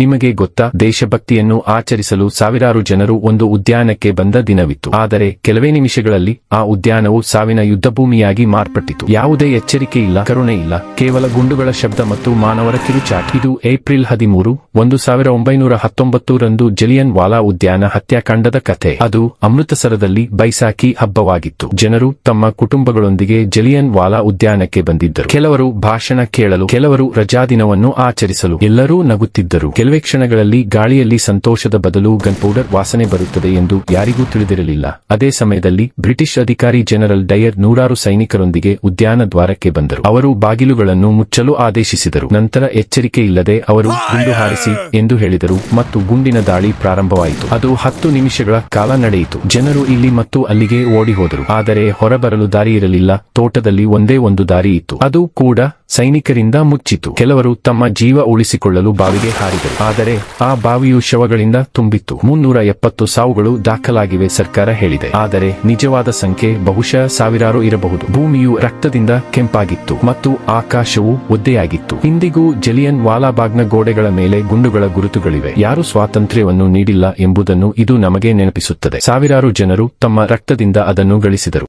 ನಿಮಗೆ ಗೊತ್ತಾ, ದೇಶಭಕ್ತಿಯನ್ನು ಆಚರಿಸಲು ಸಾವಿರಾರು ಜನರು ಒಂದು ಉದ್ಯಾನಕ್ಕೆ ಬಂದ ದಿನವಿತ್ತು. ಆದರೆ ಕೆಲವೇ ನಿಮಿಷಗಳಲ್ಲಿ ಆ ಉದ್ಯಾನವು ಸಾವಿನ ಯುದ್ಧಭೂಮಿಯಾಗಿ ಮಾರ್ಪಟ್ಟಿತು. ಯಾವುದೇ ಎಚ್ಚರಿಕೆ ಇಲ್ಲ, ಕರುಣೆ ಇಲ್ಲ, ಕೇವಲ ಗುಂಡುಗಳ ಶಬ್ದ ಮತ್ತು ಮಾನವರ ಕಿರುಚಾಟ. ಇದು ಏಪ್ರಿಲ್ 13, 1919 ರಂದು ಜಲಿಯನ್ ವಾಲಾ ಉದ್ಯಾನ ಹತ್ಯಾಕಾಂಡದ ಕಥೆ. ಅದು ಅಮೃತಸರದಲ್ಲಿ ಬೈಸಾಖಿ ಹಬ್ಬವಾಗಿತ್ತು. ಜನರು ತಮ್ಮ ಕುಟುಂಬಗಳೊಂದಿಗೆ ಜಲಿಯನ್ ವಾಲಾ ಉದ್ಯಾನಕ್ಕೆ ಬಂದಿದ್ದರು. ಕೆಲವರು ಭಾಷಣ ಕೇಳಲು, ಕೆಲವರು ರಜಾದಿನವನ್ನು ಆಚರಿಸಲು. ಎಲ್ಲರೂ ನಗುತ್ತಿದ್ದರು. ಕೆಲವೇ ಕ್ಷಣಗಳಲ್ಲಿ ಗಾಳಿಯಲ್ಲಿ ಸಂತೋಷದ ಬದಲು ಗನ್ ಪೌಡರ್ ವಾಸನೆ ಬರುತ್ತದೆ ಎಂದು ಯಾರಿಗೂ ತಿಳಿದಿರಲಿಲ್ಲ. ಅದೇ ಸಮಯದಲ್ಲಿ ಬ್ರಿಟಿಷ್ ಅಧಿಕಾರಿ ಜನರಲ್ ಡಯರ್ ನೂರಾರು ಸೈನಿಕರೊಂದಿಗೆ ಉದ್ಯಾನ ದ್ವಾರಕ್ಕೆ ಬಂದರು. ಅವರು ಬಾಗಿಲುಗಳನ್ನು ಮುಚ್ಚಲು ಆದೇಶಿಸಿದರು. ನಂತರ ಎಚ್ಚರಿಕೆ ಇಲ್ಲದೆ ಅವರು ಗುಂಡು ಹಾರಿಸಿ ಎಂದು ಹೇಳಿದರು ಮತ್ತು ಗುಂಡಿನ ದಾಳಿ ಪ್ರಾರಂಭವಾಯಿತು. ಅದು 10 ನಿಮಿಷಗಳ ಕಾಲ ನಡೆಯಿತು. ಜನರು ಇಲ್ಲಿ ಮತ್ತು ಅಲ್ಲಿಗೆ ಓಡಿ ಹೋದರು. ಆದರೆ ಹೊರಬರಲು ದಾರಿಯಿರಲಿಲ್ಲ. ತೋಟದಲ್ಲಿ ಒಂದೇ ಒಂದು ದಾರಿ ಇತ್ತು. ಅದು ಕೂಡ ಸೈನಿಕರಿಂದ ಮುಚ್ಚಿತು. ಕೆಲವರು ತಮ್ಮ ಜೀವ ಉಳಿಸಿಕೊಳ್ಳಲು ಬಾವಿಗೆ ಹಾರಿದರು. ಆದರೆ ಆ ಬಾವಿಯು ಶವಗಳಿಂದ ತುಂಬಿತ್ತು. 370 ಸಾವುಗಳು ದಾಖಲಾಗಿವೆ ಸರ್ಕಾರ ಹೇಳಿದೆ. ಆದರೆ ನಿಜವಾದ ಸಂಖ್ಯೆ ಬಹುಶಃ ಸಾವಿರಾರು ಇರಬಹುದು. ಭೂಮಿಯು ರಕ್ತದಿಂದ ಕೆಂಪಾಗಿತ್ತು ಮತ್ತು ಆಕಾಶವು ಒದ್ದೆಯಾಗಿತ್ತು. ಇಂದಿಗೂ ಜಲಿಯನ್ ವಾಲಾಬಾಗ್ನ ಗೋಡೆಗಳ ಮೇಲೆ ಗುಂಡುಗಳ ಗುರುತುಗಳಿವೆ. ಯಾರು ಸ್ವಾತಂತ್ರ್ಯವನ್ನು ನೀಡಿಲ್ಲ ಎಂಬುದನ್ನು ಇದು ನಮಗೆ ನೆನಪಿಸುತ್ತದೆ. ಸಾವಿರಾರು ಜನರು ತಮ್ಮ ರಕ್ತದಿಂದ ಅದನ್ನು ಗಳಿಸಿದರು.